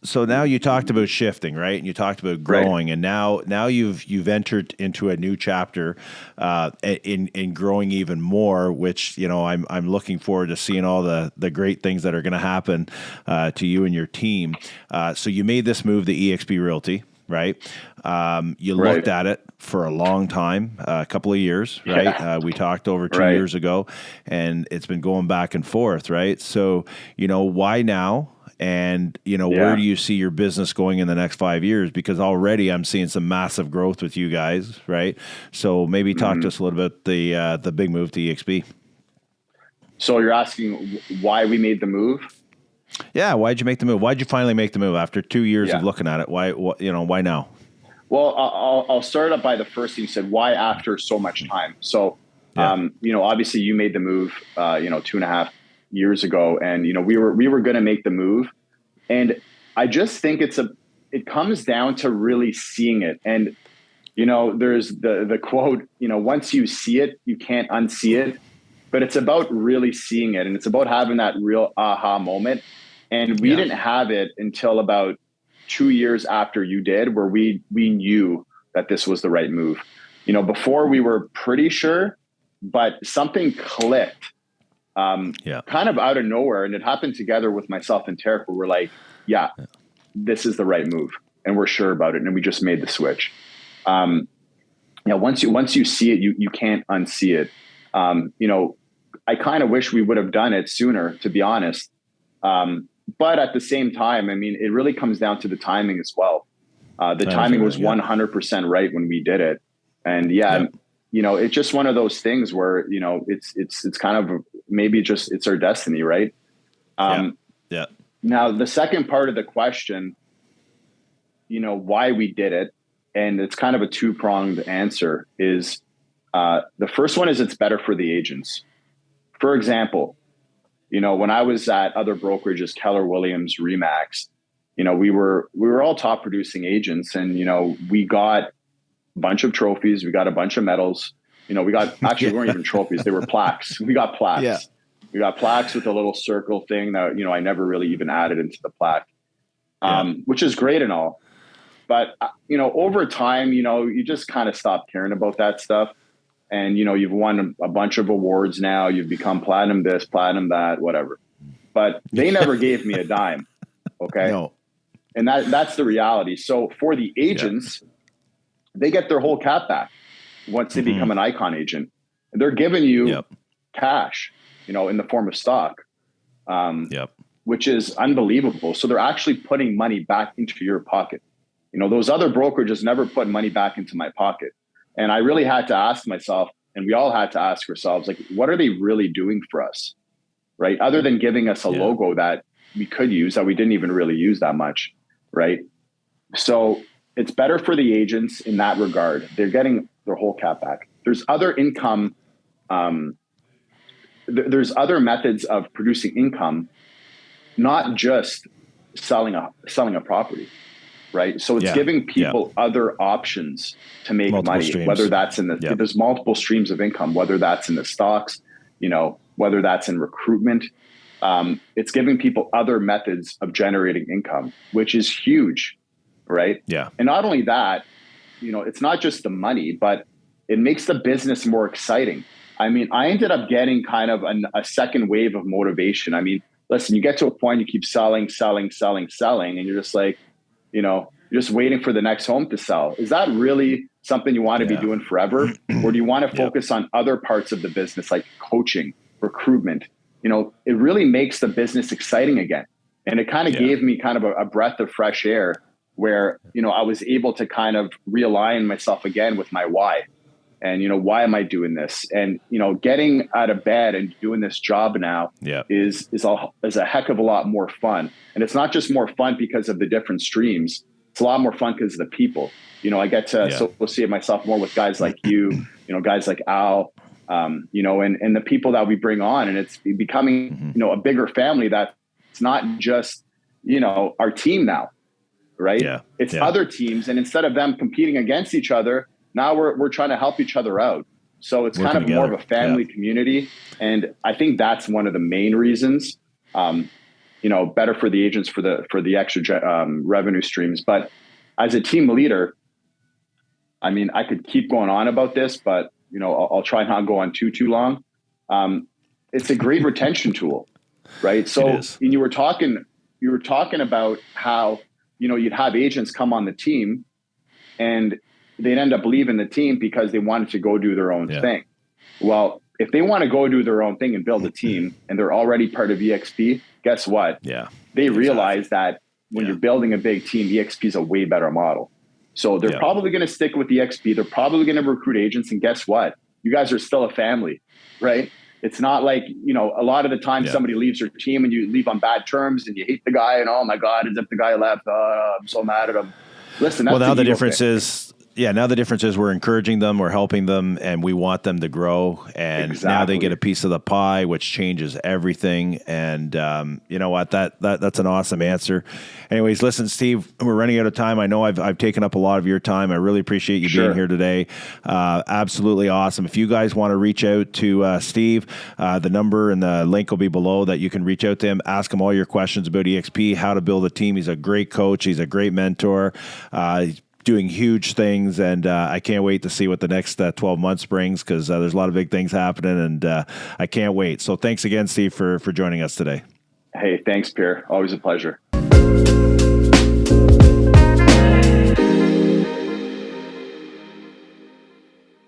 So now you talked about shifting, right? And you talked about growing, and now you've entered into a new chapter in growing even more. Which I'm looking forward to seeing all the great things that are going to happen to you and your team. So you made this move to Exp Realty, right? You looked at it for a long time, a couple of years, right? Yeah. We talked over 2 years ago, and it's been going back and forth, right? So why now? And, where do you see your business going in the next 5 years? Because already I'm seeing some massive growth with you guys, right? So maybe talk to us a little bit the big move to EXP. So you're asking why we made the move? Yeah, why'd you make the move? Why'd you finally make the move after 2 years of looking at it? Why now? Well, I'll start up by the first thing you said. Why after so much time? So, obviously you made the move, 2.5 years ago, and we were going to make the move, and I just think it comes down to really seeing it. And there's the quote, once you see it, you can't unsee it. But it's about really seeing it, and it's about having that real aha moment. And we didn't have it until about 2 years after you did, where we knew that this was the right move. Before we were pretty sure, but something clicked. Kind of out of nowhere, and it happened together with myself and Tarek, where we're like, this is the right move, and we're sure about it, and we just made the switch. Once you see it, you can't unsee it. I kind of wish we would have done it sooner, to be honest. But at the same time, I mean, it really comes down to the timing as well. The timing was 100% right when we did it, and it's just one of those things where it's kind of maybe just it's our destiny, right? Now the second part of the question, why we did it, and it's kind of a two-pronged answer, is the first one is it's better for the agents. For example, when I was at other brokerages, Keller Williams, Remax, we were all top producing agents, and we got a bunch of trophies, we got a bunch of medals. We weren't even trophies, they were plaques. We got plaques. Yeah. We got plaques with a little circle thing that, I never really even added into the plaque, which is great and all. But, over time, you just kind of stop caring about that stuff. And, you've won a bunch of awards now. You've become platinum this, platinum that, whatever. But they never gave me a dime. Okay. No. And that's the reality. So for the agents, they get their whole cap back once they become an icon agent. They're giving you cash, in the form of stock, which is unbelievable. So they're actually putting money back into your pocket. Those other brokerages never put money back into my pocket. And I really had to ask myself, and we all had to ask ourselves, like, what are they really doing for us, right? Other than giving us a logo that we could use, that we didn't even really use that much, right? So it's better for the agents in that regard. They're getting their whole cap back. There's other income. There's other methods of producing income, not just selling a property, right? So it's giving people other options to make money, streams. Whether that's in there's multiple streams of income, whether that's in the stocks, whether that's in recruitment. It's giving people other methods of generating income, which is huge, right? Yeah. And not only that, it's not just the money, but it makes the business more exciting. I mean, I ended up getting kind of a second wave of motivation. I mean, listen, you get to a point, you keep selling, and you're just like, you're just waiting for the next home to sell. Is that really something you want to be doing forever? Or do you want to focus on other parts of the business, like coaching, recruitment? It really makes the business exciting again. And it kind of gave me kind of a breath of fresh air where, I was able to kind of realign myself again with my why. And, why am I doing this? And, getting out of bed and doing this job now is a heck of a lot more fun. And it's not just more fun because of the different streams. It's a lot more fun because of the people. I get to associate myself more with guys like you, guys like Al, and the people that we bring on. And it's becoming, a bigger family that's not just, our team now, right? Yeah. It's other teams. And instead of them competing against each other, now we're trying to help each other out. So it's kind of more of a family community. And I think that's one of the main reasons. better for the agents for the extra revenue streams. But as a team leader, I mean, I could keep going on about this, but I'll try not go on too long. It's a great retention tool, right? So you were talking about how you'd have agents come on the team, and they'd end up leaving the team because they wanted to go do their own thing. Well, if they want to go do their own thing and build a team, and they're already part of EXP, guess what? Yeah, they realize that when you're building a big team, EXP is a way better model. So they're probably going to stick with EXP. They're probably going to recruit agents. And guess what? You guys are still a family, right? It's not like, a lot of the time somebody leaves your team and you leave on bad terms and you hate the guy and, oh my God, as if the guy left. I'm so mad at him. Listen, that's now the difference is, now the difference is we're encouraging them, we're helping them, and we want them to grow. And now they get a piece of the pie, which changes everything. And you know what? That's an awesome answer. Anyways, listen, Steve, we're running out of time. I know I've taken up a lot of your time. I really appreciate you being here today. Absolutely awesome. If you guys want to reach out to Steve, the number and the link will be below that you can reach out to him, ask him all your questions about EXP, how to build a team. He's a great coach. He's a great mentor. He's doing huge things, and I can't wait to see what the next 12 months brings, because there's a lot of big things happening, and I can't wait. So thanks again, Steve, for joining us today. Hey, thanks, Pierre. Always a pleasure.